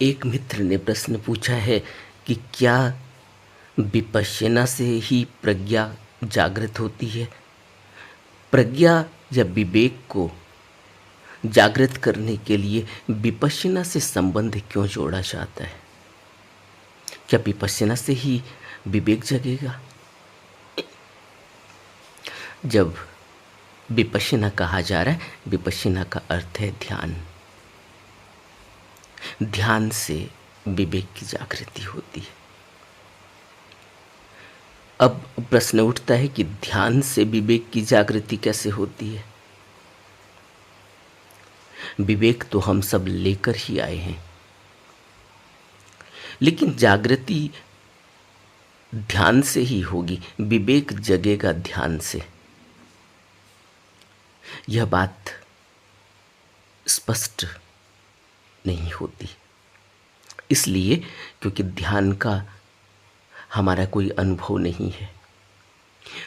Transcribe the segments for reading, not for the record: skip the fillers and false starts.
एक मित्र ने प्रश्न पूछा है कि क्या विपश्यना से ही प्रज्ञा जागृत होती है। प्रज्ञा या विवेक को जागृत करने के लिए विपश्यना से संबंध क्यों जोड़ा जाता है? क्या विपश्यना से ही विवेक जगेगा? जब विपश्यना कहा जा रहा है, विपश्यना का अर्थ है ध्यान। ध्यान से विवेक की जागृति होती है। अब प्रश्न उठता है कि ध्यान से विवेक की जागृति कैसे होती है? विवेक तो हम सब लेकर ही आए हैं, लेकिन जागृति ध्यान से ही होगी। विवेक जगेगा ध्यान से। यह बात स्पष्ट नहीं होती, इसलिए क्योंकि ध्यान का हमारा कोई अनुभव नहीं है।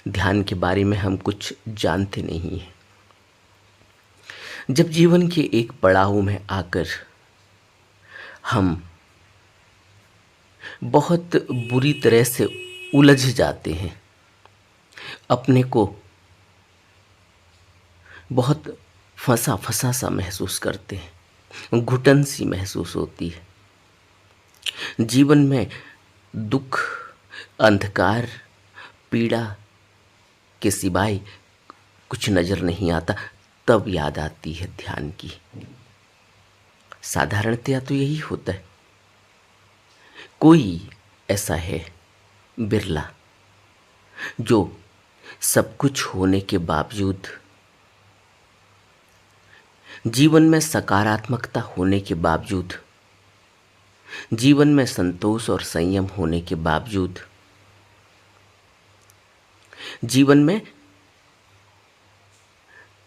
ध्यान के बारे में हम कुछ जानते नहीं हैं। जब जीवन के एक पड़ाव में आकर हम बहुत बुरी तरह से उलझ जाते हैं, अपने को बहुत फंसा फंसा सा महसूस करते हैं, घुटन सी महसूस होती है। जीवन में दुख, अंधकार, पीड़ा के सिवाय कुछ नज़र नहीं आता, तब याद आती है ध्यान की। साधारणतया तो यही होता है। कोई ऐसा है बिरला जो सब कुछ होने के बावजूद, जीवन में सकारात्मकता होने के बावजूद, जीवन में संतोष और संयम होने के बावजूद, जीवन में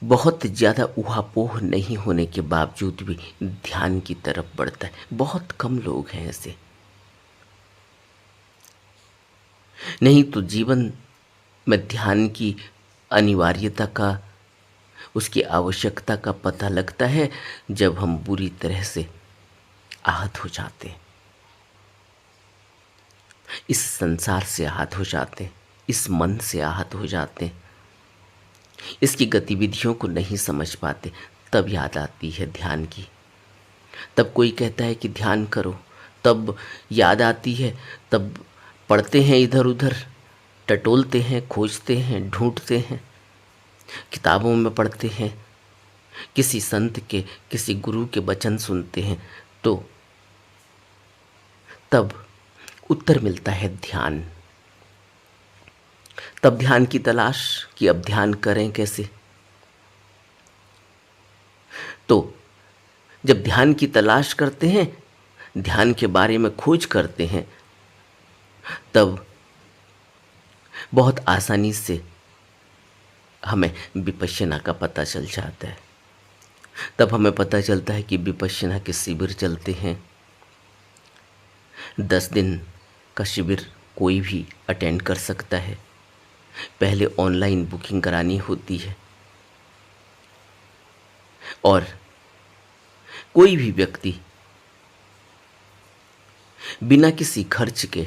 बहुत ज़्यादा ऊहापोह नहीं होने के बावजूद भी ध्यान की तरफ बढ़ता है। बहुत कम लोग हैं ऐसे। नहीं तो जीवन में ध्यान की अनिवार्यता का, उसकी आवश्यकता का पता लगता है जब हम बुरी तरह से आहत हो जाते हैं, इस संसार से आहत हो जाते हैं, इस मन से आहत हो जाते हैं, इसकी गतिविधियों को नहीं समझ पाते, तब याद आती है ध्यान की। तब कोई कहता है कि ध्यान करो, तब याद आती है, तब पढ़ते हैं, इधर उधर टटोलते हैं, खोजते हैं, ढूंढते हैं, किताबों में पढ़ते हैं, किसी संत के, किसी गुरु के वचन सुनते हैं, तो तब उत्तर मिलता है ध्यान। तब ध्यान की तलाश कि अब ध्यान करें कैसे। तो जब ध्यान की तलाश करते हैं, ध्यान के बारे में खोज करते हैं, तब बहुत आसानी से हमें विपश्यना का पता चल जाता है। तब हमें पता चलता है कि विपश्यना के शिविर चलते हैं। 10 दिन का शिविर कोई भी अटेंड कर सकता है। पहले ऑनलाइन बुकिंग करानी होती है और कोई भी व्यक्ति बिना किसी खर्च के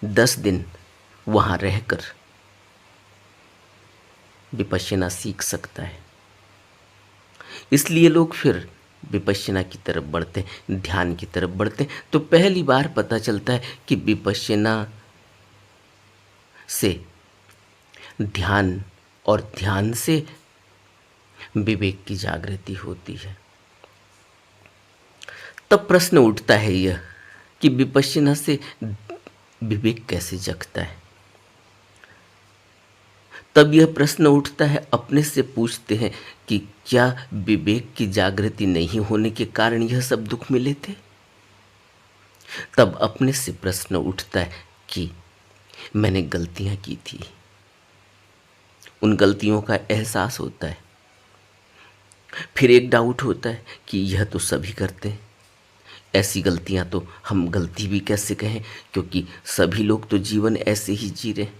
10 दिन वहाँ रहकर विपश्यना सीख सकता है। इसलिए लोग फिर विपश्यना की तरफ बढ़ते हैं, ध्यान की तरफ बढ़ते हैं। तो पहली बार पता चलता है कि विपश्यना से ध्यान और ध्यान से विवेक की जागृति होती है। तब प्रश्न उठता है यह कि विपश्यना से विवेक कैसे जगता है। तब यह प्रश्न उठता है, अपने से पूछते हैं कि क्या विवेक की जागृति नहीं होने के कारण यह सब दुख मिले थे। तब अपने से प्रश्न उठता है कि मैंने गलतियां की थी। उन गलतियों का एहसास होता है। फिर एक डाउट होता है कि यह तो सभी करते हैं, ऐसी गलतियां तो हम गलती भी कैसे कहें, क्योंकि सभी लोग तो जीवन ऐसे ही जी रहे हैं।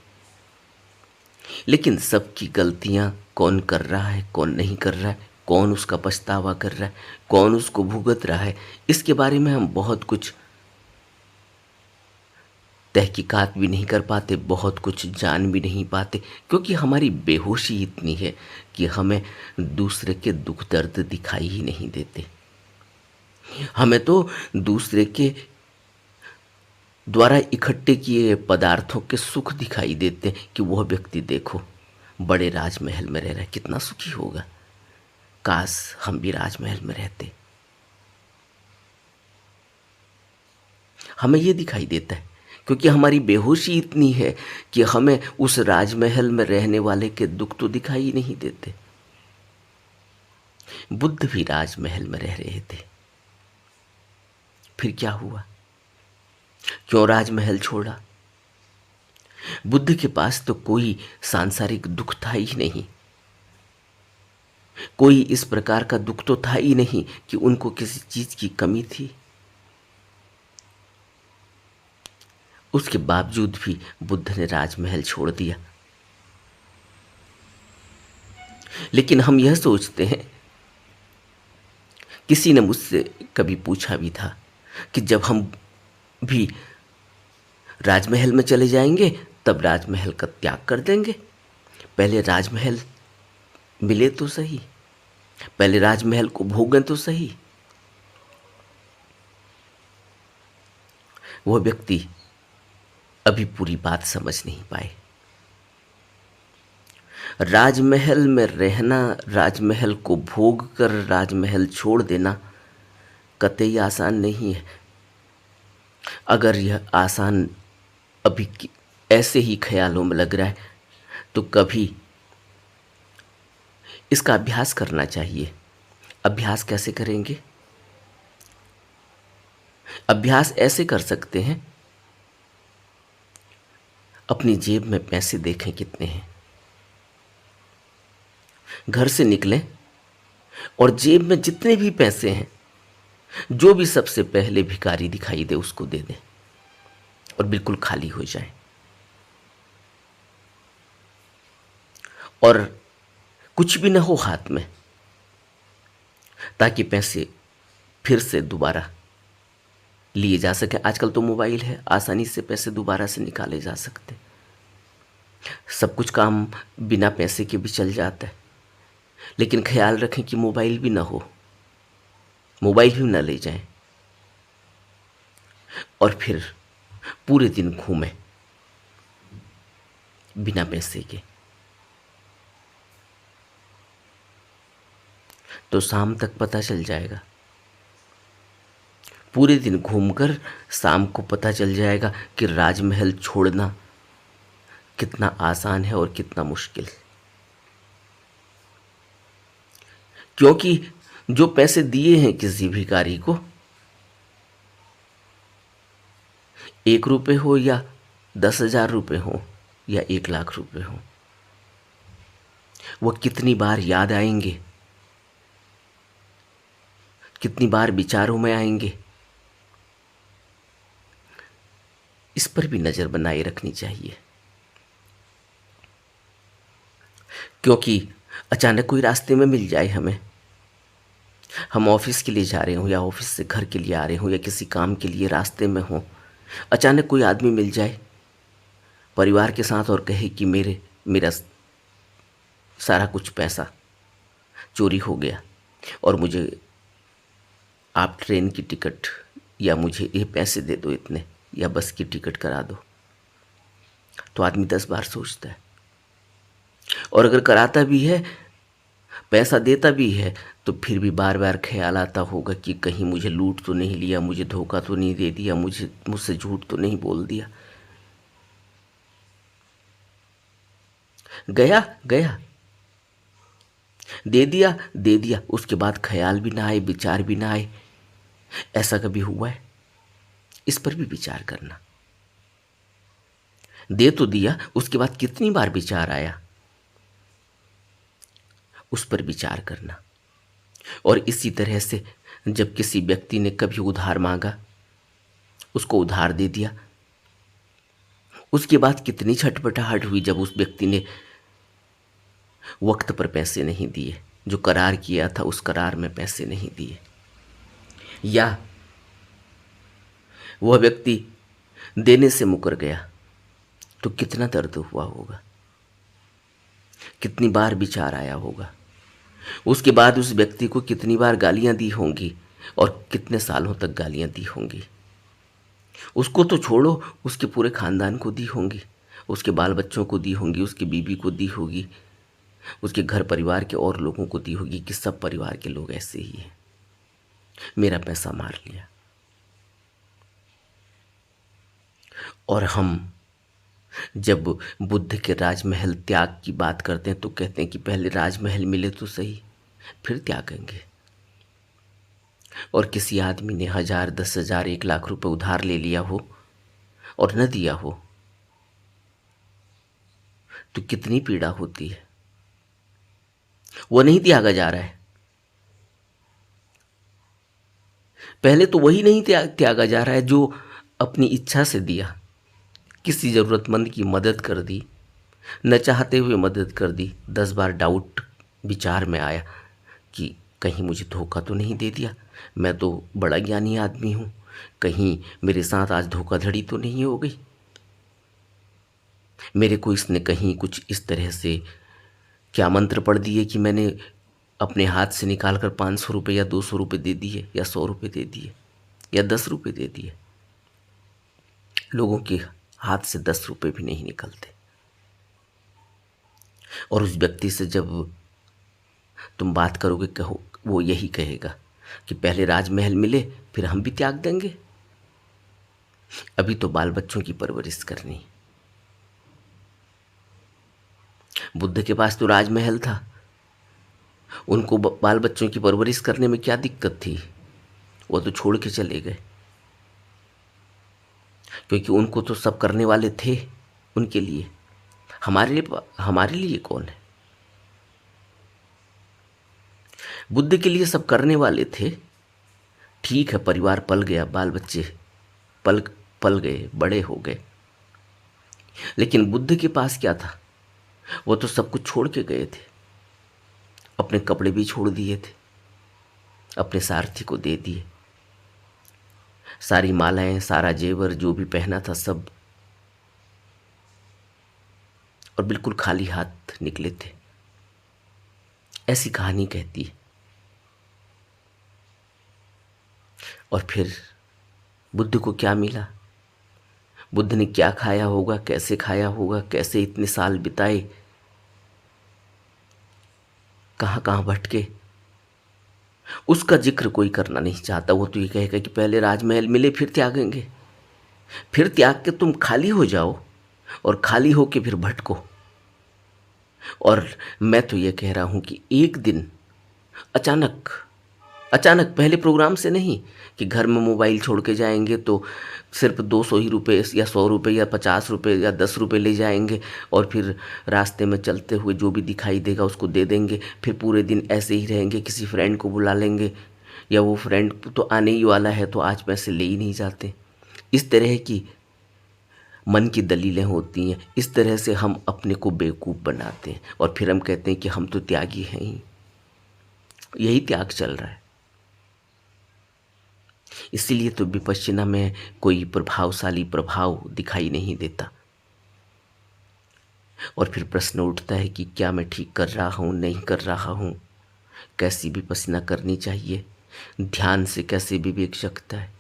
लेकिन सबकी गलतियां कौन कर रहा है, कौन नहीं कर रहा है, कौन उसका पछतावा कर रहा है, कौन उसको भुगत रहा है, इसके बारे में हम बहुत कुछ तहकीकात भी नहीं कर पाते, बहुत कुछ जान भी नहीं पाते, क्योंकि हमारी बेहोशी इतनी है कि हमें दूसरे के दुख दर्द दिखाई ही नहीं देते। हमें तो दूसरे के द्वारा इकट्ठे किए पदार्थों के सुख दिखाई देते हैं कि वह व्यक्ति देखो बड़े राजमहल में रह रहा है, कितना सुखी होगा, काश हम भी राजमहल में रहते। हमें ये दिखाई देता है क्योंकि हमारी बेहोशी इतनी है कि हमें उस राजमहल में रहने वाले के दुख तो दिखाई ही नहीं देते। बुद्ध भी राजमहल में रह रहे थे, फिर क्या हुआ, क्यों राजमहल छोड़ा? बुद्ध के पास तो कोई सांसारिक दुख था ही नहीं, कोई इस प्रकार का दुख तो था ही नहीं कि उनको किसी चीज की कमी थी। उसके बावजूद भी बुद्ध ने राजमहल छोड़ दिया। लेकिन हम यह सोचते हैं, किसी ने मुझसे कभी पूछा भी था कि जब हम भी राजमहल में चले जाएंगे तब राजमहल का त्याग कर देंगे, पहले राजमहल मिले तो सही, पहले राजमहल को भोगें तो सही। वह व्यक्ति अभी पूरी बात समझ नहीं पाए। राजमहल में रहना, राजमहल को भोग कर राजमहल छोड़ देना कतई आसान नहीं है। अगर यह आसान अभी ऐसे ही ख्यालों में लग रहा है तो कभी इसका अभ्यास करना चाहिए। अभ्यास कैसे करेंगे? अभ्यास ऐसे कर सकते हैं, अपनी जेब में पैसे देखें कितने हैं, घर से निकलें और जेब में जितने भी पैसे हैं, जो भी सबसे पहले भिखारी दिखाई दे उसको दे दें और बिल्कुल खाली हो जाए। और कुछ भी ना हो हाथ में, ताकि पैसे फिर से दोबारा लिए जा सके। आजकल तो मोबाइल है, आसानी से पैसे दोबारा से निकाले जा सकते, सब कुछ काम बिना पैसे के भी चल जाता है। लेकिन ख्याल रखें कि मोबाइल भी ना हो, मोबाइल भी ना ले जाएं और फिर पूरे दिन घूमें बिना पैसे के। तो शाम तक पता चल जाएगा, पूरे दिन घूमकर शाम को पता चल जाएगा कि राजमहल छोड़ना कितना आसान है और कितना मुश्किल। क्योंकि जो पैसे दिए हैं किसी भिखारी को, 1 रुपये हो या 10,000 रुपये हो या 1 लाख रुपये हो, वह कितनी बार याद आएंगे, कितनी बार विचारों में आएंगे, इस पर भी नजर बनाए रखनी चाहिए। क्योंकि अचानक कोई रास्ते में मिल जाए हमें, हम ऑफिस के लिए जा रहे हो या ऑफिस से घर के लिए आ रहे हो या किसी काम के लिए रास्ते में हो, अचानक कोई आदमी मिल जाए परिवार के साथ और कहे कि मेरा सारा कुछ पैसा चोरी हो गया और मुझे आप ट्रेन की टिकट या मुझे ये पैसे दे दो इतने, या बस की टिकट करा दो, तो आदमी 10 बार सोचता है। और अगर कराता भी है, पैसा देता भी है, तो फिर भी बार बार ख्याल आता होगा कि कहीं मुझे लूट तो नहीं लिया, मुझे धोखा तो नहीं दे दिया, मुझसे झूठ तो नहीं बोल दिया। गया गया, दे दिया दे दिया, उसके बाद ख्याल भी ना आए, विचार भी ना आए। ऐसा कभी हुआ है? इस पर भी विचार करना। दे तो दिया, उसके बाद कितनी बार विचार आया, उस पर विचार करना। और इसी तरह से जब किसी व्यक्ति ने कभी उधार मांगा, उसको उधार दे दिया, उसके बाद कितनी छटपटाहट हुई जब उस व्यक्ति ने वक्त पर पैसे नहीं दिए, जो करार किया था उस करार में पैसे नहीं दिए, या वह व्यक्ति देने से मुकर गया, तो कितना दर्द हुआ होगा, कितनी बार विचार आया होगा, उसके बाद उस व्यक्ति को कितनी बार गालियां दी होंगी और कितने सालों तक गालियां दी होंगी। उसको तो छोड़ो, उसके पूरे खानदान को दी होंगी, उसके बाल बच्चों को दी होंगी, उसकी बीवी को दी होगी, उसके घर परिवार के और लोगों को दी होगी कि सब परिवार के लोग ऐसे ही हैं, मेरा पैसा मार लिया। और हम जब बुद्ध के राजमहल त्याग की बात करते हैं तो कहते हैं कि पहले राजमहल मिले तो सही, फिर त्यागेंगे। और किसी आदमी ने 1000, 10,000, 1,00,000 रुपए उधार ले लिया हो और न दिया हो तो कितनी पीड़ा होती है। वो नहीं त्यागा जा रहा है, पहले तो वही नहीं त्यागा जा रहा है जो अपनी इच्छा से दिया, किसी ज़रूरतमंद की मदद कर दी, न चाहते हुए मदद कर दी। 10 बार डाउट विचार में आया कि कहीं मुझे धोखा तो नहीं दे दिया, मैं तो बड़ा ज्ञानी आदमी हूँ, कहीं मेरे साथ आज धोखाधड़ी तो नहीं हो गई, मेरे को इसने कहीं कुछ इस तरह से क्या मंत्र पढ़ दिए कि मैंने अपने हाथ से निकाल कर 500 रुपये या 200 रुपये दे दिए या 100 रुपये दे दिए या 10 रुपये दे दिए। लोगों के हाथ से 10 रुपये भी नहीं निकलते। और उस व्यक्ति से जब तुम बात करोगे, कहो, वो यही कहेगा कि पहले राजमहल मिले फिर हम भी त्याग देंगे, अभी तो बाल बच्चों की परवरिश करनी। बुद्ध के पास तो राजमहल था, उनको बाल बच्चों की परवरिश करने में क्या दिक्कत थी, वो तो छोड़ के चले गए, क्योंकि उनको तो सब करने वाले थे उनके लिए। हमारे लिए कौन है? बुद्ध के लिए सब करने वाले थे। ठीक है, परिवार पल गया, बाल बच्चे पल पल गए, बड़े हो गए, लेकिन बुद्ध के पास क्या था? वो तो सब कुछ छोड़ के गए थे, अपने कपड़े भी छोड़ दिए थे, अपने सारथी को दे दिए, सारी मालाएं, सारा जेवर जो भी पहना था सब, और बिल्कुल खाली हाथ निकले थे। ऐसी कहानी कहती है। और फिर बुद्ध को क्या मिला? बुद्ध ने क्या खाया होगा, कैसे खाया होगा, कैसे इतने साल बिताए, कहाँ कहाँ भटके, उसका जिक्र कोई करना नहीं चाहता। वो तो ये कहेगा कि पहले राजमहल मिले फिर त्यागेंगे, फिर त्याग के तुम खाली हो जाओ और खाली होके फिर भटको। और मैं तो ये कह रहा हूँ कि एक दिन अचानक अचानक, पहले प्रोग्राम से नहीं कि घर में मोबाइल छोड़ के जाएंगे तो सिर्फ 200 ही रुपये या 100 रुपये या 50 रुपये या 10 रुपये ले जाएंगे, और फिर रास्ते में चलते हुए जो भी दिखाई देगा उसको दे देंगे, फिर पूरे दिन ऐसे ही रहेंगे, किसी फ्रेंड को बुला लेंगे, या वो फ्रेंड तो आने ही वाला है तो आज पैसे ले ही नहीं जाते। इस तरह की मन की दलीलें होती हैं। इस तरह से हम अपने को बेवकूफ़ बनाते हैं और फिर हम कहते हैं कि हम तो त्यागी हैं ही। यही त्याग चल रहा है। इसीलिए तो विपश्यना में कोई प्रभावशाली प्रभाव दिखाई नहीं देता। और फिर प्रश्न उठता है कि क्या मैं ठीक कर रहा हूँ, नहीं कर रहा हूँ, कैसी विपश्यना करनी चाहिए, ध्यान से कैसे विवेक जगता है।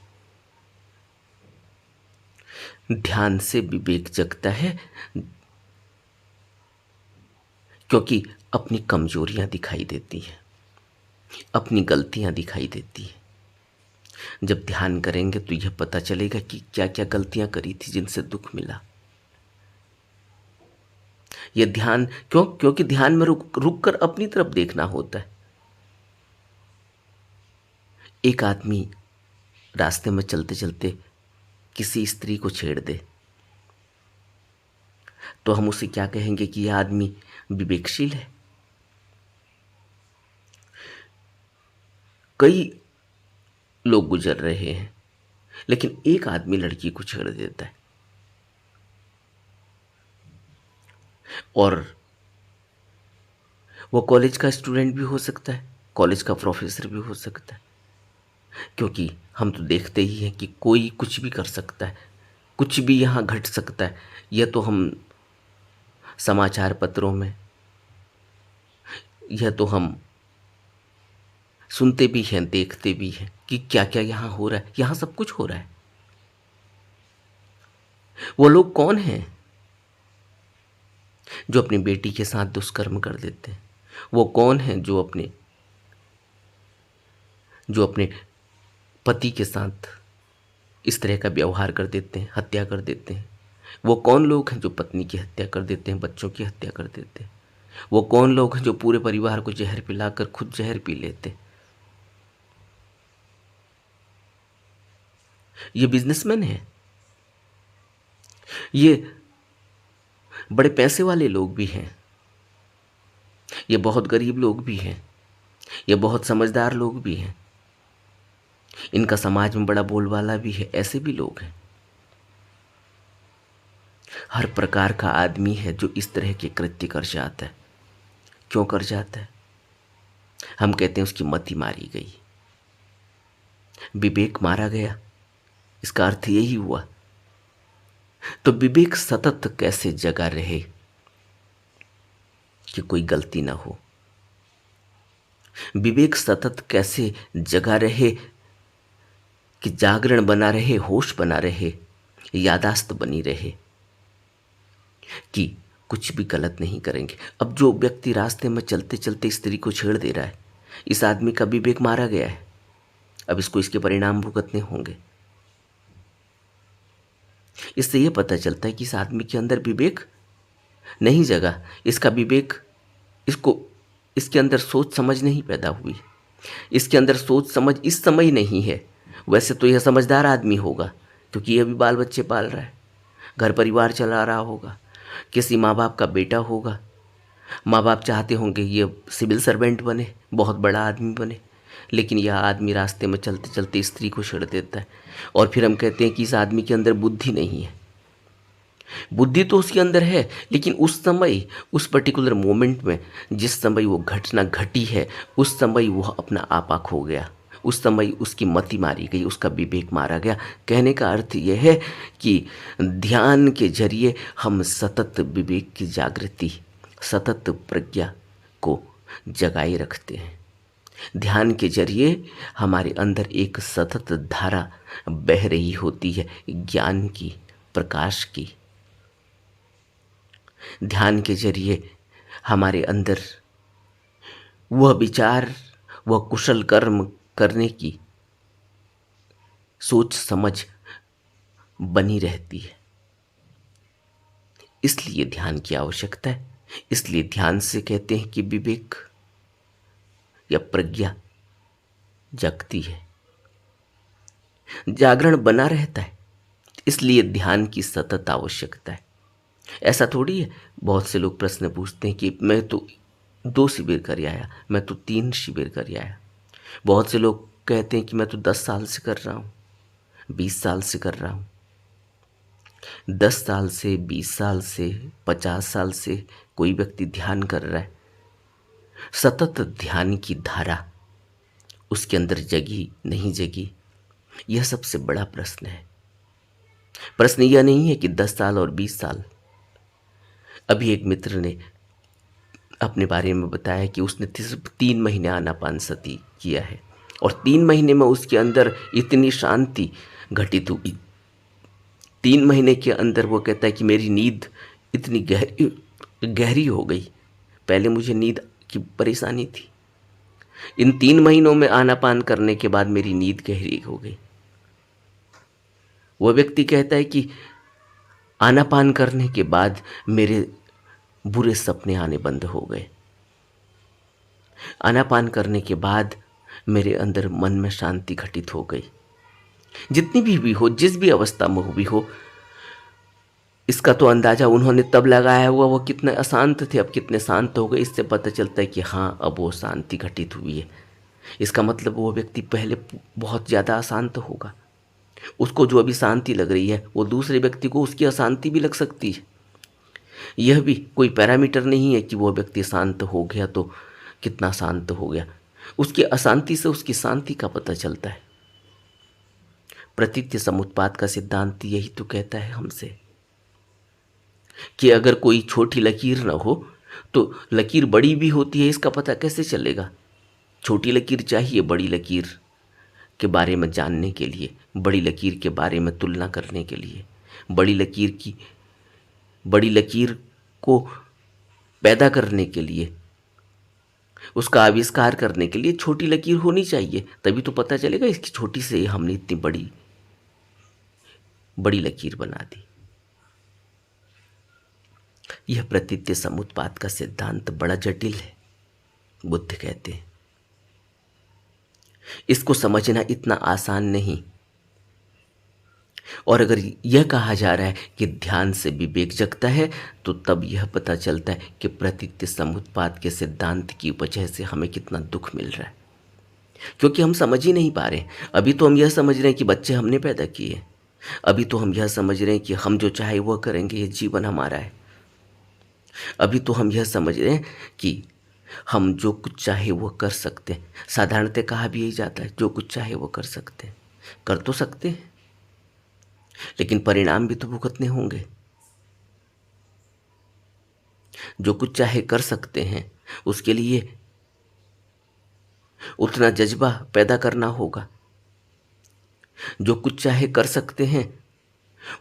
ध्यान से विवेक जगता है क्योंकि अपनी कमजोरियां दिखाई देती हैं, अपनी गलतियां दिखाई देती हैं। जब ध्यान करेंगे तो यह पता चलेगा कि क्या क्या गलतियां करी थी जिनसे दुख मिला। यह ध्यान क्योंकि ध्यान में रुक कर अपनी तरफ देखना होता है। एक आदमी रास्ते में चलते चलते किसी स्त्री को छेड़ दे तो हम उसे क्या कहेंगे कि यह आदमी विवेकशील है। कई लोग गुजर रहे हैं लेकिन एक आदमी लड़की को छेड़ देता है और वो कॉलेज का स्टूडेंट भी हो सकता है, कॉलेज का प्रोफेसर भी हो सकता है, क्योंकि हम तो देखते ही हैं कि कोई कुछ भी कर सकता है, कुछ भी यहाँ घट सकता है। यह तो हम समाचार पत्रों में, यह तो हम सुनते भी हैं, देखते भी हैं कि क्या क्या यहाँ हो रहा है। यहाँ सब कुछ हो रहा है। वो लोग कौन हैं जो अपनी बेटी के साथ दुष्कर्म कर देते हैं? वो कौन हैं जो अपने पति के साथ इस तरह का व्यवहार कर देते हैं, हत्या कर देते हैं? वो कौन लोग हैं जो पत्नी की हत्या कर देते हैं, बच्चों की हत्या कर देते हैं? वो कौन लोग हैं जो पूरे परिवार को जहर पिलाकर खुद जहर पी लेते? ये बिजनेसमैन हैं। ये बड़े पैसे वाले लोग भी हैं, ये बहुत गरीब लोग भी हैं, ये बहुत समझदार लोग भी हैं, इनका समाज में बड़ा बोलबाला भी है। ऐसे भी लोग हैं। हर प्रकार का आदमी है जो इस तरह के कृत्य कर जाता है। क्यों कर जाता है? हम कहते हैं उसकी मति मारी गई, विवेक मारा गया। इसका अर्थ यही हुआ। तो विवेक सतत कैसे जगा रहे कि कोई गलती ना हो? विवेक सतत कैसे जगा रहे कि जागरण बना रहे, होश बना रहे, यादाश्त बनी रहे कि कुछ भी गलत नहीं करेंगे। अब जो व्यक्ति रास्ते में चलते चलते स्त्री को छेड़ दे रहा है, इस आदमी का विवेक मारा गया है। अब इसको इसके परिणाम भुगतने होंगे। इससे यह पता चलता है कि इस आदमी के अंदर विवेक नहीं जगा। इसका विवेक, इसके अंदर सोच समझ नहीं पैदा हुई। इसके अंदर सोच समझ इस समय नहीं है। वैसे तो यह समझदार आदमी होगा, क्योंकि यह भी बाल बच्चे पाल रहा है, घर परिवार चला रहा होगा, किसी माँ बाप का बेटा होगा। माँ बाप चाहते होंगे ये सिविल सर्वेंट बने, बहुत बड़ा आदमी बने, लेकिन यह आदमी रास्ते में चलते चलते स्त्री को छेड़ देता है। और फिर हम कहते हैं कि इस आदमी के अंदर बुद्धि नहीं है। बुद्धि तो उसके अंदर है, लेकिन उस समय, उस पर्टिकुलर मोमेंट में जिस समय वो घटना घटी है, उस समय वह अपना आपा खो गया। उस समय उसकी मति मारी गई, उसका विवेक मारा गया। कहने का अर्थ यह है कि ध्यान के जरिए हम सतत विवेक की जागृति, सतत प्रज्ञा को जगाए रखते हैं। ध्यान के जरिए हमारे अंदर एक सतत धारा बह रही होती है, ज्ञान की, प्रकाश की। ध्यान के जरिए हमारे अंदर वह विचार, वह कुशल कर्म करने की सोच समझ बनी रहती है। इसलिए ध्यान की आवश्यकता है। इसलिए ध्यान से कहते हैं कि विवेक या प्रज्ञा जगती है, जागरण बना रहता है। इसलिए ध्यान की सतत आवश्यकता है। ऐसा थोड़ी है, बहुत से लोग प्रश्न पूछते हैं कि मैं तो 2 शिविर कर आया, मैं तो 3 शिविर कर आया। बहुत से लोग कहते हैं कि मैं तो 10 साल से कर रहा हूँ, 20 साल से कर रहा हूँ। 10 साल से, 20 साल से, 50 साल से कोई व्यक्ति ध्यान कर रहा है, सतत ध्यान की धारा उसके अंदर जगी नहीं जगी, यह सबसे बड़ा प्रश्न है। प्रश्न यह नहीं है कि 10 साल और 20 साल। अभी एक मित्र ने अपने बारे में बताया कि उसने सिर्फ 3 महीने आनापानसती किया है और 3 महीने में उसके अंदर इतनी शांति घटित हुई। 3 महीने के अंदर वो कहता है कि मेरी नींद इतनी गहरी हो गई। पहले मुझे नींद की परेशानी थी, इन 3 महीनों में आनापान करने के बाद मेरी नींद गहरी हो गई। वह व्यक्ति कहता है कि आनापान करने के बाद मेरे बुरे सपने आने बंद हो गए। आनापान करने के बाद मेरे अंदर मन में शांति घटित हो गई। जितनी भी हो, जिस भी अवस्था में हुई हो, इसका तो अंदाजा उन्होंने तब लगाया हुआ वो कितने अशांत थे, अब कितने शांत हो गए। इससे पता चलता है कि हाँ, अब वो शांति घटित हुई है। इसका मतलब वो व्यक्ति पहले बहुत ज़्यादा अशांत होगा। उसको जो अभी शांति लग रही है, वो दूसरे व्यक्ति को उसकी अशांति भी लग सकती है। यह भी कोई पैरामीटर नहीं है कि वो व्यक्ति शांत हो गया तो कितना शांत हो गया। उसकी अशांति से उसकी शांति का पता चलता है। प्रतीत्य समुत्पाद का सिद्धांत यही तो कहता है हमसे कि अगर कोई छोटी लकीर न हो तो लकीर बड़ी भी होती है, इसका पता कैसे चलेगा? छोटी लकीर चाहिए बड़ी लकीर के बारे में जानने के लिए, बड़ी लकीर के बारे में तुलना करने के लिए, बड़ी लकीर को पैदा करने के लिए, उसका आविष्कार करने के लिए छोटी लकीर होनी चाहिए। तभी तो पता चलेगा इसकी छोटी से हमने इतनी बड़ी लकीर बना दी। यह प्रतीत्य समुत्पाद का सिद्धांत बड़ा जटिल है, बुद्ध कहते हैं। इसको समझना इतना आसान नहीं। और अगर यह कहा जा रहा है कि ध्यान से विवेक जगता है, तो तब यह पता चलता है कि प्रतीत्य समुत्पाद के सिद्धांत की वजह से हमें कितना दुख मिल रहा है, क्योंकि हम समझ ही नहीं पा रहे। अभी तो हम यह समझ रहे हैं कि बच्चे हमने पैदा किए, अभी तो हम यह समझ रहे हैं कि हम जो चाहे वह करेंगे, ये जीवन हमारा है। अभी तो हम यह समझ रहे हैं कि हम जो कुछ चाहे वो कर सकते हैं। साधारणतः कहा भी यही जाता है, जो कुछ चाहे वो कर सकते हैं। कर तो सकते हैं, लेकिन परिणाम भी तो भुगतने होंगे। जो कुछ चाहे कर सकते हैं, उसके लिए उतना जज्बा पैदा करना होगा। जो कुछ चाहे कर सकते हैं,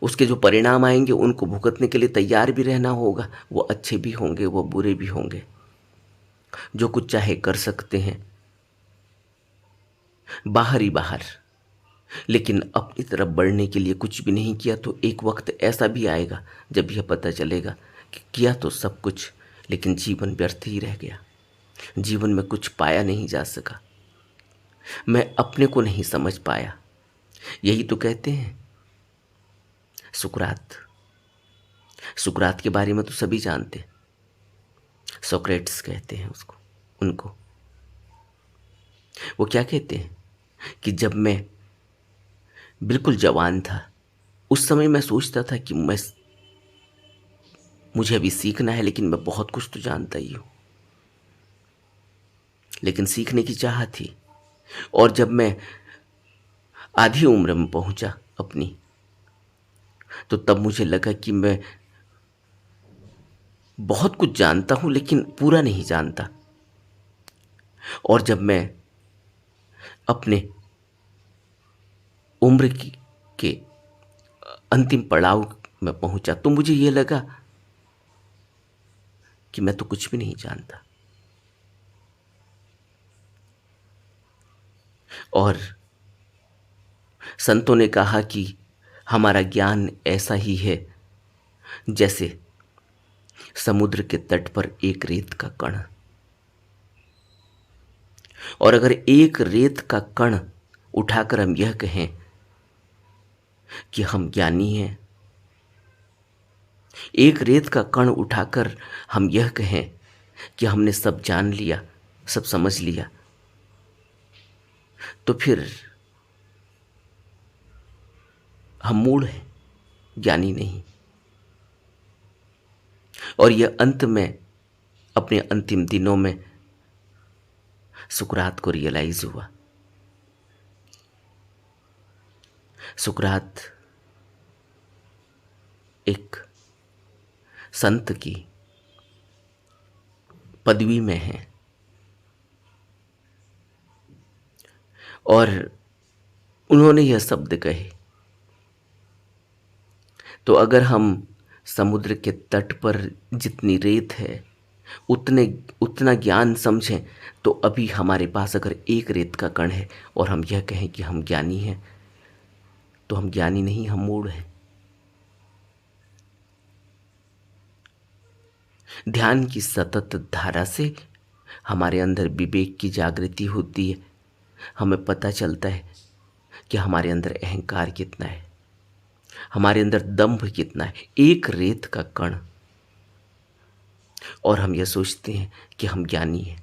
उसके जो परिणाम आएंगे उनको भुगतने के लिए तैयार भी रहना होगा। वो अच्छे भी होंगे, वो बुरे भी होंगे। जो कुछ चाहे कर सकते हैं बाहर ही बाहर, लेकिन अपनी तरफ बढ़ने के लिए कुछ भी नहीं किया, तो एक वक्त ऐसा भी आएगा जब यह पता चलेगा कि किया तो सब कुछ, लेकिन जीवन व्यर्थ ही रह गया। जीवन में कुछ पाया नहीं जा सका, मैं अपने को नहीं समझ पाया। यही तो कहते हैं सुकरात के बारे में तो सभी जानते हैं। सोक्रेट्स कहते हैं उनको। वो क्या कहते हैं कि जब मैं बिल्कुल जवान था, उस समय मैं सोचता था कि मुझे अभी सीखना है, लेकिन मैं बहुत कुछ तो जानता ही हूं। लेकिन सीखने की चाह थी। और जब मैं आधी उम्र में पहुंचा अपनी, तो तब मुझे लगा कि मैं बहुत कुछ जानता हूं, लेकिन पूरा नहीं जानता। और जब मैं अपने उम्र के अंतिम पड़ाव में पहुंचा, तो मुझे यह लगा कि मैं तो कुछ भी नहीं जानता। और संतों ने कहा कि हमारा ज्ञान ऐसा ही है जैसे समुद्र के तट पर एक रेत का कण। और अगर एक रेत का कण उठाकर हम यह कहें कि हम ज्ञानी हैं, एक रेत का कण उठाकर हम यह कहें कि हमने सब जान लिया, सब समझ लिया, तो फिर हम मूढ़ हैं, ज्ञानी नहीं। और यह अंत में अपने अंतिम दिनों में सुकरात को रियलाइज हुआ। सुकरात एक संत की पदवी में है, और उन्होंने यह शब्द कहे। तो अगर हम समुद्र के तट पर जितनी रेत है उतना ज्ञान समझें, तो अभी हमारे पास अगर एक रेत का कण है और हम यह कहें कि हम ज्ञानी हैं, तो हम ज्ञानी नहीं, हम मूढ़ हैं। ध्यान की सतत धारा से हमारे अंदर विवेक की जागृति होती है। हमें पता चलता है कि हमारे अंदर अहंकार कितना है, हमारे अंदर दंभ कितना है। एक रेत का कण, और हम यह सोचते हैं कि हम ज्ञानी हैं।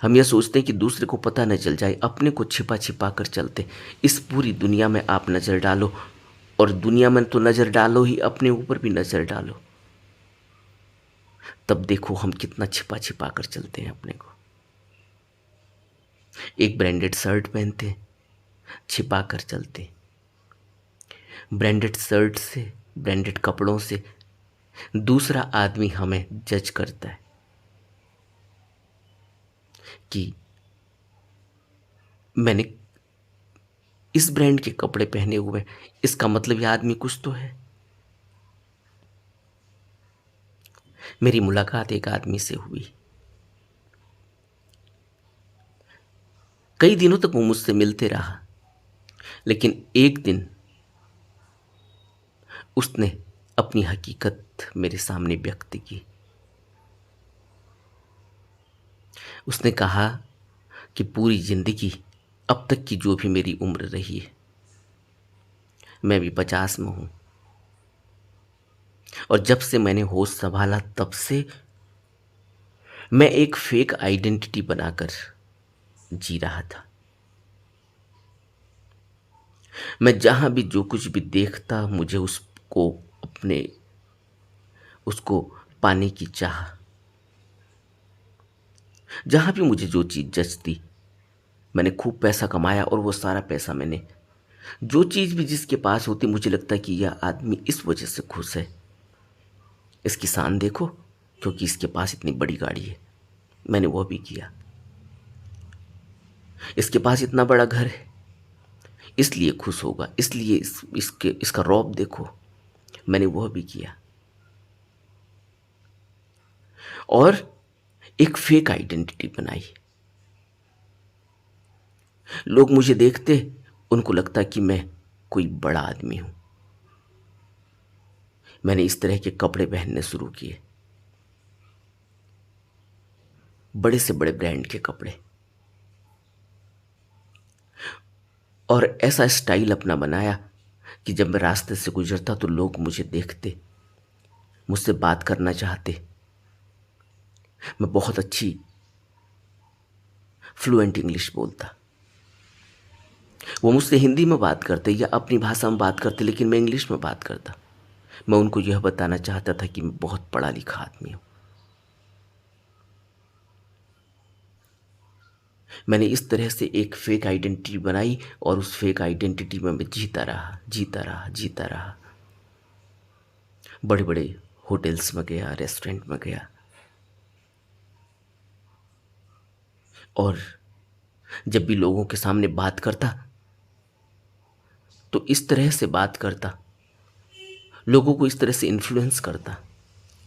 हम यह सोचते हैं कि दूसरे को पता न चल जाए, अपने को छिपा छिपा कर चलते। इस पूरी दुनिया में आप नज़र डालो, और दुनिया में तो नज़र डालो ही, अपने ऊपर भी नज़र डालो। तब देखो हम कितना छिपा छिपा कर चलते हैं अपने को। एक ब्रांडेड शर्ट पहनते हैं, छिपा कर चलते हैं। ब्रांडेड शर्ट से, ब्रांडेड कपड़ों से दूसरा आदमी हमें जज करता है कि मैंने इस ब्रांड के कपड़े पहने हुए हैं, इसका मतलब यह आदमी कुछ तो है। मेरी मुलाकात एक आदमी से हुई। कई दिनों तक वो मुझसे मिलते रहा, लेकिन एक दिन उसने अपनी हकीकत मेरे सामने व्यक्त की। उसने कहा कि पूरी जिंदगी, अब तक की जो भी मेरी उम्र रही है, मैं भी 50 में हूं, और जब से मैंने होश संभाला तब से मैं एक फेक आइडेंटिटी बनाकर जी रहा था। मैं जहां भी जो कुछ भी देखता, मुझे उसको पाने की चाह। जहां भी मुझे जो चीज जचती, मैंने खूब पैसा कमाया और वो सारा पैसा मैंने, जो चीज भी जिसके पास होती, मुझे लगता कि यह आदमी इस वजह से खुश है, इसकी शान देखो, क्योंकि इसके पास इतनी बड़ी गाड़ी है। मैंने वो भी किया। इसके पास इतना बड़ा घर है, इसलिए खुश होगा, इसलिए इसका रौब देखो। मैंने वह भी किया और एक फेक आइडेंटिटी बनाई। लोग मुझे देखते, उनको लगता कि मैं कोई बड़ा आदमी हूं। मैंने इस तरह के कपड़े पहनने शुरू किए, बड़े से बड़े ब्रांड के कपड़े, और ऐसा स्टाइल अपना बनाया कि जब मैं रास्ते से गुजरता तो लोग मुझे देखते, मुझसे बात करना चाहते। मैं बहुत अच्छी फ्लुएंट इंग्लिश बोलता। वो मुझसे हिंदी में बात करते या अपनी भाषा में बात करते, लेकिन मैं इंग्लिश में बात करता। मैं उनको यह बताना चाहता था कि मैं बहुत पढ़ा लिखा आदमी हूं। मैंने इस तरह से एक फेक आइडेंटिटी बनाई और उस फेक आइडेंटिटी में मैं जीता रहा, जीता रहा, जीता रहा। बड़े बड़े होटल्स में गया, रेस्टोरेंट में गया, और जब भी लोगों के सामने बात करता तो इस तरह से बात करता, लोगों को इस तरह से इन्फ्लुएंस करता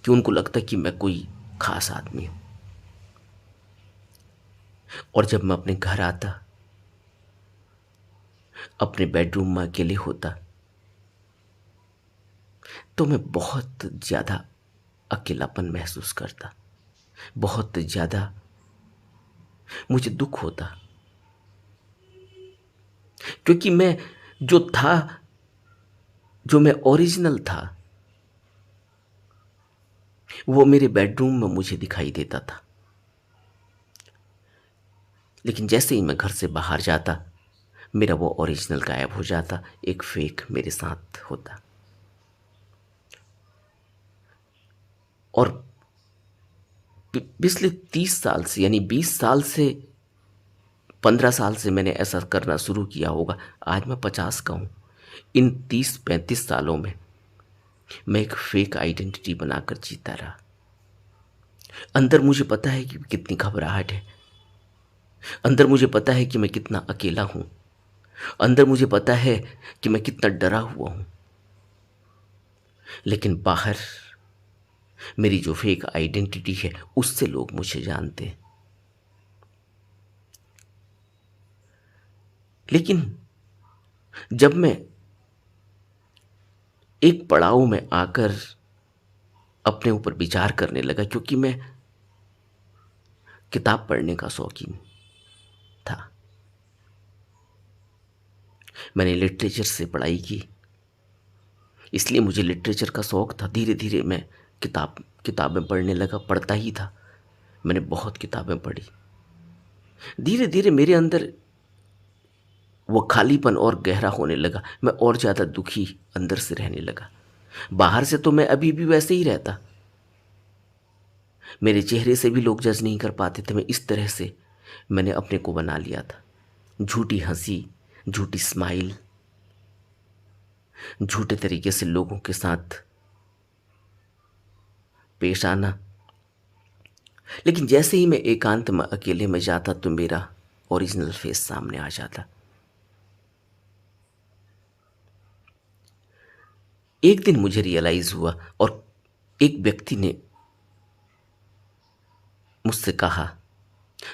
कि उनको लगता कि मैं कोई खास आदमी हूं। और जब मैं अपने घर आता, अपने बेडरूम में अकेले होता, तो मैं बहुत ज्यादा अकेलापन महसूस करता, बहुत ज्यादा मुझे दुख होता, क्योंकि मैं जो था, जो मैं ओरिजिनल था, वो मेरे बेडरूम में मुझे दिखाई देता था। लेकिन जैसे ही मैं घर से बाहर जाता, मेरा वो ओरिजिनल गायब हो जाता, एक फेक मेरे साथ होता। और पिछले 30 साल से, यानी 20 साल से, 15 साल से मैंने ऐसा करना शुरू किया होगा। आज मैं 50 का हूं। इन 30-35 सालों में मैं एक फेक आइडेंटिटी बनाकर जीता रहा। अंदर मुझे पता है कि कितनी घबराहट है, अंदर मुझे पता है कि मैं कितना अकेला हूं, अंदर मुझे पता है कि मैं कितना डरा हुआ हूं, लेकिन बाहर मेरी जो फेक आइडेंटिटी है, उससे लोग मुझे जानते हैं। लेकिन जब मैं एक पड़ाव में आकर अपने ऊपर विचार करने लगा, क्योंकि मैं किताब पढ़ने का शौकीन था, मैंने लिटरेचर से पढ़ाई की, इसलिए मुझे लिटरेचर का शौक था। धीरे धीरे मैं किताबें पढ़ने लगा, पढ़ता ही था। मैंने बहुत किताबें पढ़ी। धीरे धीरे मेरे अंदर वो खालीपन और गहरा होने लगा, मैं और ज़्यादा दुखी अंदर से रहने लगा। बाहर से तो मैं अभी भी वैसे ही रहता, मेरे चेहरे से भी लोग जज नहीं कर पाते थे। मैं इस तरह से मैंने अपने को बना लिया था। झूठी हंसी, झूठी स्माइल, झूठे तरीके से लोगों के साथ पेश आना। लेकिन जैसे ही मैं एकांत में अकेले में जाता तो मेरा ओरिजिनल फेस सामने आ जाता। एक दिन मुझे रियलाइज हुआ और एक व्यक्ति ने मुझसे कहा,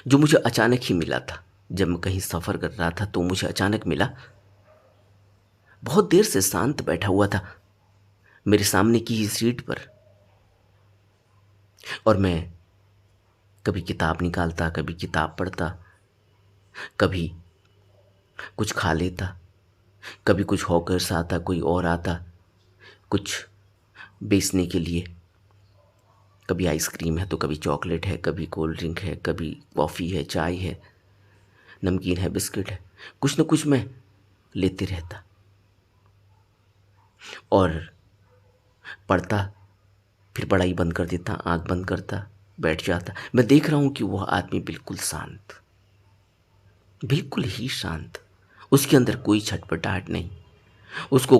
जो मुझे अचानक ही मिला था। जब मैं कहीं सफ़र कर रहा था तो मुझे अचानक मिला। बहुत देर से शांत बैठा हुआ था मेरे सामने की ही सीट पर, और मैं कभी किताब निकालता, कभी किताब पढ़ता, कभी कुछ खा लेता, कभी कुछ हॉकर्स आता, कोई और आता कुछ बेचने के लिए। कभी आइसक्रीम है तो कभी चॉकलेट है, कभी कोल्ड ड्रिंक है, कभी कॉफ़ी है, चाय है, नमकीन है, बिस्किट है, कुछ न कुछ मैं लेते रहता और पढ़ता। फिर पढ़ाई बंद कर देता, आंख बंद करता, बैठ जाता। मैं देख रहा हूँ कि वह आदमी बिल्कुल शांत, बिल्कुल ही शांत। उसके अंदर कोई छटपटाहट नहीं। उसको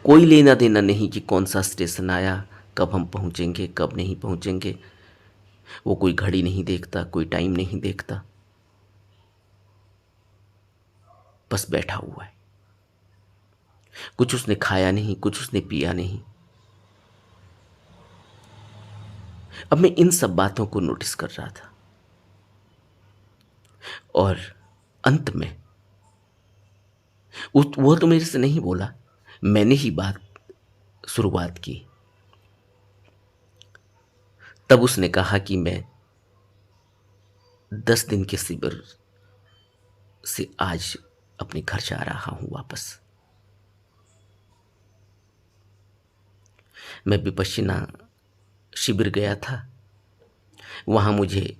कोई लेना देना नहीं कि कौन सा स्टेशन आया, कब हम पहुँचेंगे, कब नहीं पहुँचेंगे। वो कोई घड़ी नहीं देखता, कोई टाइम नहीं देखता, बस बैठा हुआ है। कुछ उसने खाया नहीं, कुछ उसने पिया नहीं। अब मैं इन सब बातों को नोटिस कर रहा था और अंत में वह तो मेरे से नहीं बोला, मैंने ही बात शुरुआत की। तब उसने कहा कि मैं 10 दिन के शिविर से आज अपने घर जा रहा हूं वापस। मैं विपश्यना शिविर गया था। वहां मुझे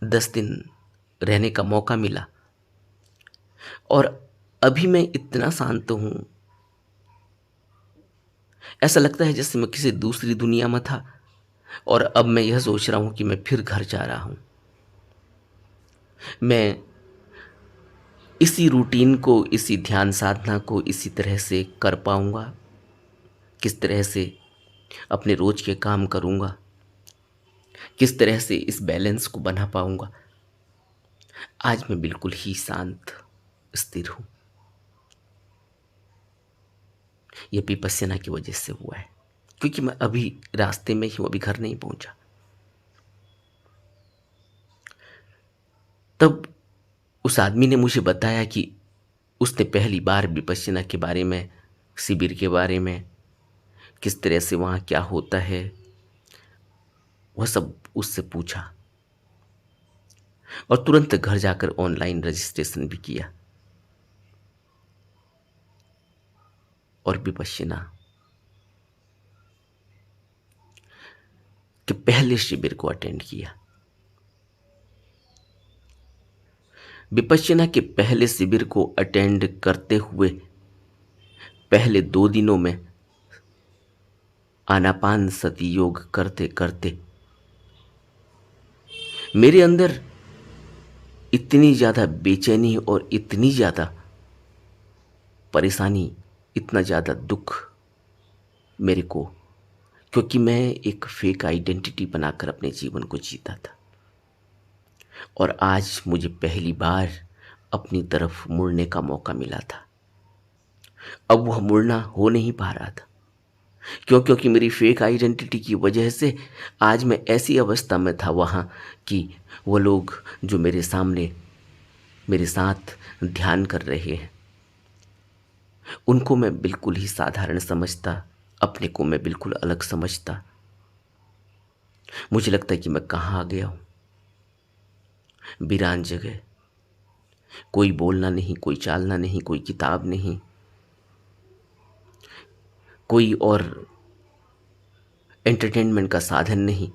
10 दिन रहने का मौका मिला और अभी मैं इतना शांत हूं, ऐसा लगता है जैसे मैं किसी दूसरी दुनिया में था और अब मैं यह सोच रहा हूं कि मैं फिर घर जा रहा हूं। मैं इसी रूटीन को, इसी ध्यान साधना को इसी तरह से कर पाऊंगा, किस तरह से अपने रोज के काम करूंगा, किस तरह से इस बैलेंस को बना पाऊंगा। आज मैं बिल्कुल ही शांत, स्थिर हूं। यह विपस्यना की वजह से हुआ है, क्योंकि मैं अभी रास्ते में ही हूं, अभी घर नहीं पहुंचा। तब उस आदमी ने मुझे बताया कि उसने पहली बार विपश्यना के बारे में, शिविर के बारे में, किस तरह से वहाँ क्या होता है, वह सब उससे पूछा और तुरंत घर जाकर ऑनलाइन रजिस्ट्रेशन भी किया और विपश्यना के पहले शिविर को अटेंड किया। विपश्यना के पहले शिविर को अटेंड करते हुए पहले 2 दिनों में आनापान सती योग करते करते मेरे अंदर इतनी ज़्यादा बेचैनी और इतनी ज़्यादा परेशानी, इतना ज़्यादा दुख मेरे को, क्योंकि मैं एक फेक आइडेंटिटी बनाकर अपने जीवन को जीता था और आज मुझे पहली बार अपनी तरफ मुड़ने का मौका मिला था। अब वह मुड़ना हो नहीं पा रहा था। क्योंकि मेरी फेक आइडेंटिटी की वजह से आज मैं ऐसी अवस्था में था वहाँ कि वो लोग जो मेरे सामने मेरे साथ ध्यान कर रहे हैं, उनको मैं बिल्कुल ही साधारण समझता, अपने को मैं बिल्कुल अलग समझता। मुझे लगता है कि मैं कहाँ आ गया हूँ, वीरान जगह, कोई बोलना नहीं, कोई चालना नहीं, कोई किताब नहीं, कोई और एंटरटेनमेंट का साधन नहीं,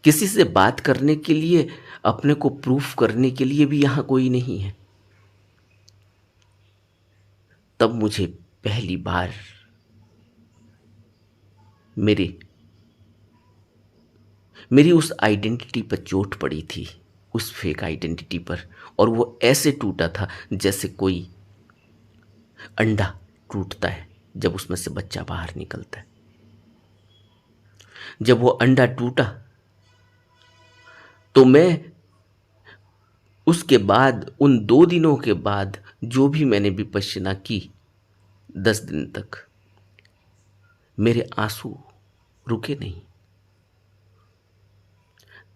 किसी से बात करने के लिए, अपने को प्रूफ करने के लिए भी यहाँ कोई नहीं है। तब मुझे पहली बार मेरे मेरी उस आइडेंटिटी पर चोट पड़ी थी, उस फेक आइडेंटिटी पर, और वो ऐसे टूटा था जैसे कोई अंडा टूटता है जब उसमें से बच्चा बाहर निकलता है। जब वो अंडा टूटा तो मैं उसके बाद, उन 2 दिनों के बाद, जो भी मैंने विपश्यना की 10 दिन तक, मेरे आंसू रुके नहीं।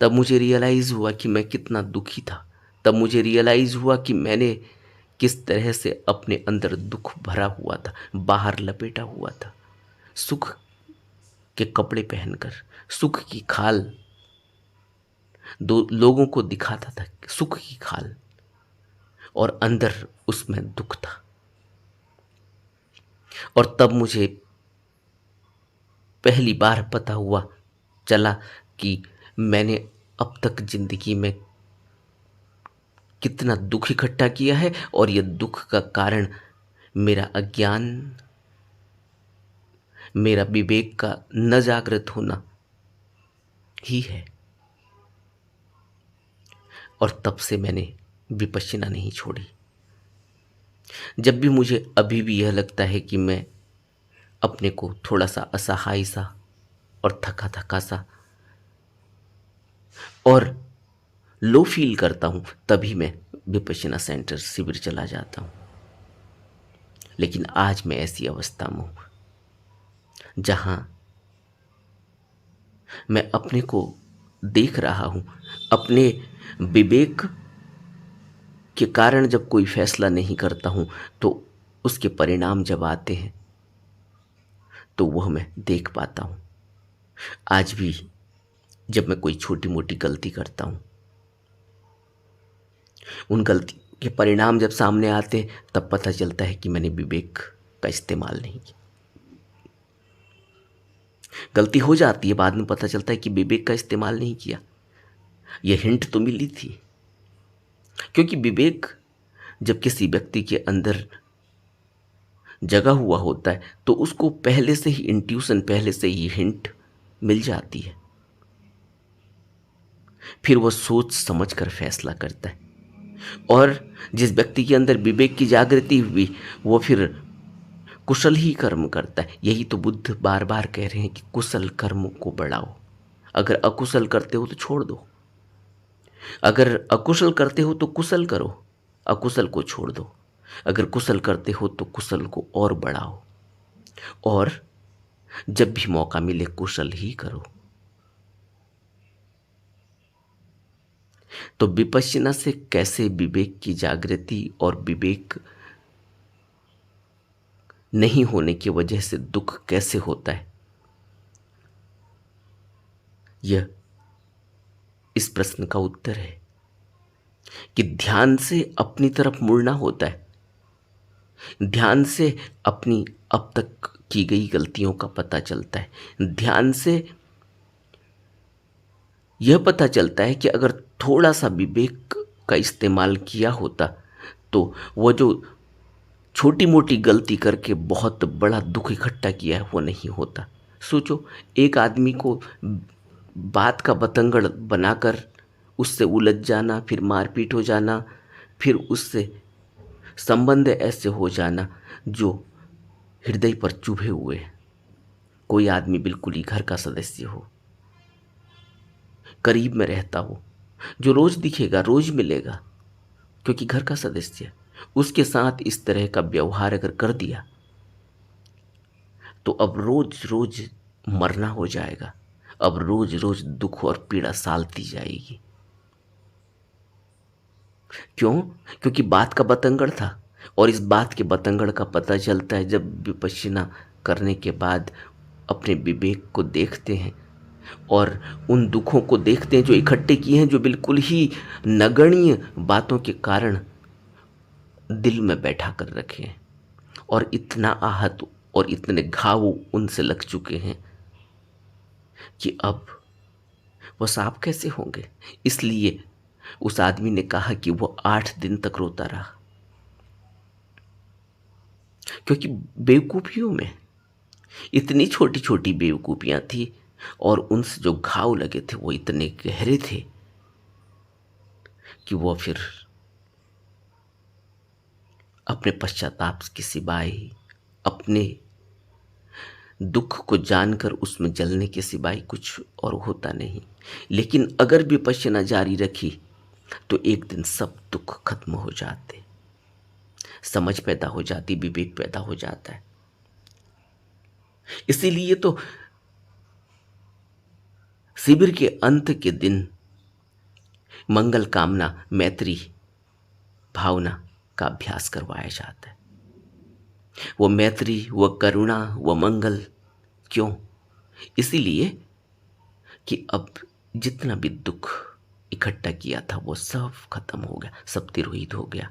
तब मुझे रियलाइज़ हुआ कि मैं कितना दुखी था। तब मुझे रियलाइज़ हुआ कि मैंने किस तरह से अपने अंदर दुख भरा हुआ था, बाहर लपेटा हुआ था, सुख के कपड़े पहनकर, सुख की खाल दो लोगों को दिखाता था, सुख की खाल, और अंदर उसमें दुख था। और तब मुझे पहली बार पता हुआ चला कि मैंने अब तक जिंदगी में कितना दुख इकट्ठा किया है, और यह दुख का कारण मेरा अज्ञान, मेरा विवेक का न जागृत होना ही है। और तब से मैंने विपश्यना नहीं छोड़ी। जब भी मुझे अभी भी यह लगता है कि मैं अपने को थोड़ा सा असहाय सा और थका थका सा और लो फील करता हूँ, तभी मैं विपश्यना सेंटर शिविर चला जाता हूँ। लेकिन आज मैं ऐसी अवस्था में हूँ जहाँ मैं अपने को देख रहा हूँ। अपने विवेक के कारण जब कोई फैसला नहीं करता हूँ तो उसके परिणाम जब आते हैं तो वह मैं देख पाता हूँ। आज भी जब मैं कोई छोटी मोटी गलती करता हूँ, उन गलती के परिणाम जब सामने आते हैं, तब पता चलता है कि मैंने विवेक का इस्तेमाल नहीं किया। गलती हो जाती है, बाद में पता चलता है कि विवेक का इस्तेमाल नहीं किया। यह हिंट तो मिली थी, क्योंकि विवेक जब किसी व्यक्ति के अंदर जगा हुआ होता है तो उसको पहले से ही इंट्यूशन, पहले से ही हिंट मिल जाती है। फिर वह सोच समझ कर फैसला करता है। और जिस व्यक्ति के अंदर विवेक की जागृति हुई, वो फिर कुशल ही कर्म करता है। यही तो बुद्ध बार बार कह रहे हैं कि कुशल कर्मों को बढ़ाओ। अगर अकुशल करते हो तो छोड़ दो, अगर अकुशल करते हो तो कुशल करो, अकुशल को छोड़ दो। अगर कुशल करते हो तो कुशल को और बढ़ाओ, और जब भी मौका मिले कुशल ही करो। तो विपश्यना से कैसे विवेक की जागृति और विवेक नहीं होने की वजह से दुख कैसे होता है, यह इस प्रश्न का उत्तर है कि ध्यान से अपनी तरफ मुड़ना होता है। ध्यान से अपनी अब तक की गई गलतियों का पता चलता है। ध्यान से यह पता चलता है कि अगर थोड़ा सा विवेक का इस्तेमाल किया होता तो वह जो छोटी मोटी गलती करके बहुत बड़ा दुख इकट्ठा किया है वो नहीं होता। सोचो, एक आदमी को बात का बतंगड़ बनाकर उससे उलझ जाना, फिर मारपीट हो जाना, फिर उससे संबंध ऐसे हो जाना जो हृदय पर चुभे हुए हैं। कोई आदमी बिल्कुल ही घर का सदस्य हो, करीब में रहता हो, जो रोज दिखेगा, रोज मिलेगा, क्योंकि घर का सदस्य है, उसके साथ इस तरह का व्यवहार अगर कर दिया तो अब रोज रोज मरना हो जाएगा। अब रोज रोज दुख और पीड़ा सालती जाएगी। क्यों? क्योंकि बात का बतंगड़ था, और इस बात के बतंगड़ का पता चलता है जब विपश्यना करने के बाद अपने विवेक को देखते हैं और उन दुखों को देखते हैं जो इकट्ठे किए हैं, जो बिल्कुल ही नगण्य बातों के कारण दिल में बैठा कर रखे हैं, और इतना आहत और इतने घाव उनसे लग चुके हैं कि अब वो साफ कैसे होंगे। इसलिए उस आदमी ने कहा कि वो 8 दिन तक रोता रहा, क्योंकि बेवकूफियों में इतनी छोटी छोटी बेवकूफियां थी और उनसे जो घाव लगे थे वो इतने गहरे थे कि वो फिर अपने पश्चाताप के सिवाय, अपने दुख को जानकर उसमें जलने के सिवाय कुछ और होता नहीं। लेकिन अगर विपश्यना जारी रखी तो एक दिन सब दुख खत्म हो जाते, समझ पैदा हो जाती, विवेक पैदा हो जाता है। इसीलिए तो शिविर के अंत के दिन मंगल कामना, मैत्री भावना का अभ्यास करवाया जाता है। वो मैत्री, वो करुणा, वो मंगल क्यों? इसीलिए कि अब जितना भी दुख इकट्ठा किया था वो सब खत्म हो गया, सब तिरोहित हो गया।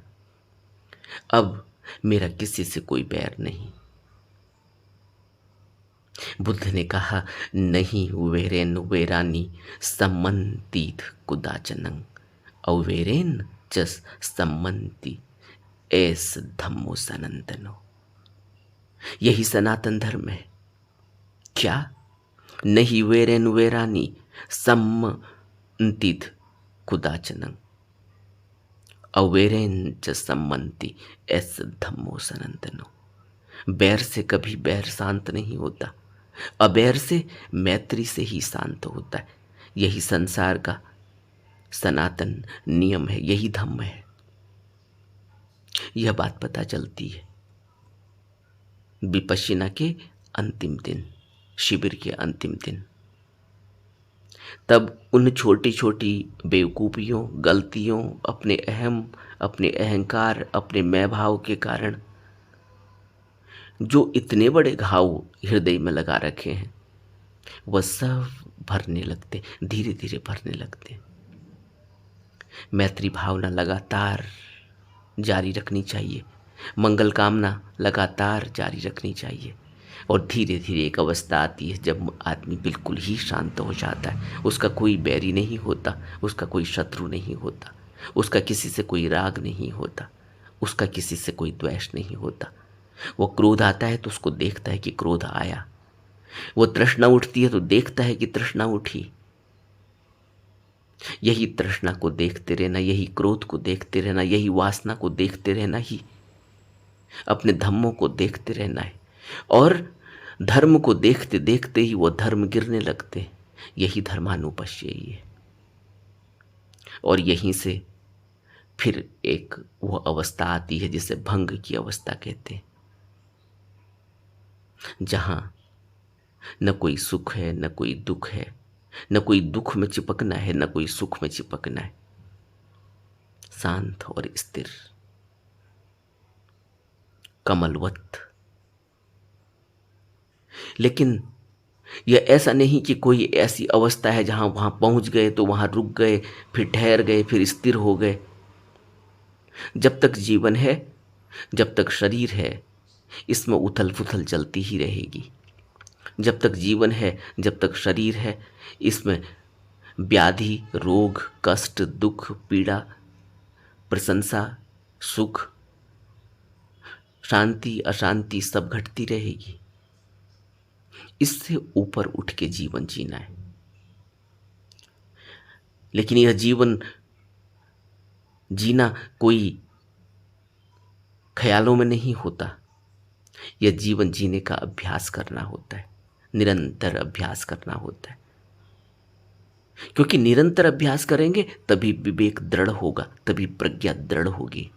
अब मेरा किसी से कोई बैर नहीं। बुद्ध ने कहा, नहीं वेरेन वेरानी सम्मंतीत कुदाचनंग अवेरेन चस सम्मंती एस धम्मो सनातनो। यही सनातन धर्म है। क्या? नहीं वेरेन वेरानी सम्मंतीत कुदाचनंग अवेरेन च सम्मंती एस धम्मो सनातनो। बैर से कभी बैर शांत नहीं होता, अबैर से मैत्री से ही शांत होता है। यही संसार का सनातन नियम है, यही धम्म है। यह बात पता चलती है विपश्यना के अंतिम दिन, शिविर के अंतिम दिन। तब उन छोटी छोटी बेवकूफियों, गलतियों, अपने अहम, अपने अहंकार, अपने मैं भाव के कारण जो इतने बड़े घाव हृदय में लगा रखे हैं वह सब भरने लगते, धीरे धीरे भरने लगते। मैत्री भावना लगातार जारी रखनी चाहिए, मंगल कामना लगातार जारी रखनी चाहिए। और धीरे धीरे एक अवस्था आती है जब आदमी बिल्कुल ही शांत हो जाता है। उसका कोई बैरी नहीं होता, उसका कोई शत्रु नहीं होता, उसका किसी से कोई राग नहीं होता, उसका किसी से कोई द्वेष नहीं होता। वो क्रोध आता है तो उसको देखता है कि क्रोध आया, वो तृष्णा उठती है तो देखता है कि तृष्णा उठी। यही तृष्णा को देखते रहना, यही क्रोध को देखते रहना, यही वासना को देखते रहना ही अपने धम्मों को देखते रहना है। और धर्म को देखते देखते ही वो धर्म गिरने लगते हैं। यही धर्मानुपश्येयी है। और यहीं से फिर एक वो अवस्था आती है जिसे भंग की अवस्था कहते हैं, जहां न कोई सुख है न कोई दुख है, न कोई दुख में चिपकना है न कोई सुख में चिपकना है, शांत और स्थिर, कमलवत। लेकिन यह ऐसा नहीं कि कोई ऐसी अवस्था है जहां वहां पहुंच गए तो वहां रुक गए, फिर ठहर गए, फिर स्थिर हो गए। जब तक जीवन है, जब तक शरीर है, इसमें उथल पुथल चलती ही रहेगी। जब तक जीवन है, जब तक शरीर है, इसमें व्याधि, रोग, कष्ट, दुख, पीड़ा, प्रशंसा, सुख, शांति, अशांति सब घटती रहेगी। इससे ऊपर उठ के जीवन जीना है। लेकिन यह जीवन जीना कोई ख्यालों में नहीं होता। यह जीवन जीने का अभ्यास करना होता है, निरंतर अभ्यास करना होता है। क्योंकि निरंतर अभ्यास करेंगे तभी विवेक दृढ़ होगा, तभी प्रज्ञा दृढ़ होगी,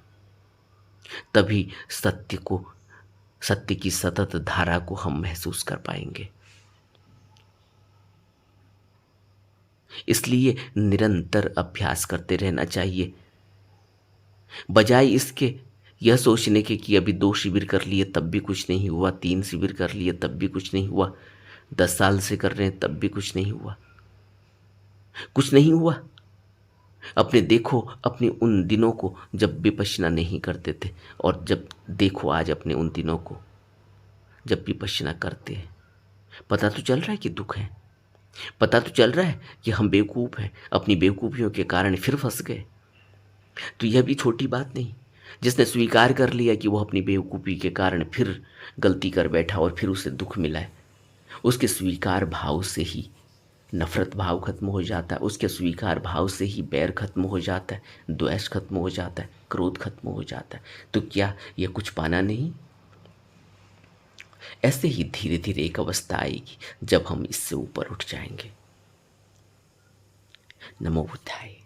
तभी सत्य की सतत धारा को हम महसूस कर पाएंगे। इसलिए निरंतर अभ्यास करते रहना चाहिए, बजाय इसके यह सोचने के कि अभी 2 शिविर कर लिए तब भी कुछ नहीं हुआ, 3 शिविर कर लिए तब भी कुछ नहीं हुआ, 10 साल से कर रहे हैं तब भी कुछ नहीं हुआ। कुछ नहीं हुआ। अपने देखो, अपने उन दिनों को जब विपश्यना नहीं करते थे, और जब देखो आज अपने उन दिनों को जब विपश्यना करते हैं। पता तो चल रहा है कि दुख है, पता तो चल रहा है कि हम बेवकूफ़ हैं, अपनी बेवकूफ़ियों के कारण फिर फंस गए। तो यह भी छोटी बात नहीं। जिसने स्वीकार कर लिया कि वह अपनी बेवकूफ़ी के कारण फिर गलती कर बैठा और फिर उसे दुख मिला है, उसके स्वीकार भाव से ही नफरत भाव खत्म हो जाता है, उसके स्वीकार भाव से ही बैर खत्म हो जाता है, द्वेष खत्म हो जाता है, क्रोध खत्म हो जाता है। तो क्या यह कुछ पाना नहीं? ऐसे ही धीरे धीरे एक अवस्था आएगी जब हम इससे ऊपर उठ जाएंगे। नमो बुद्धाय।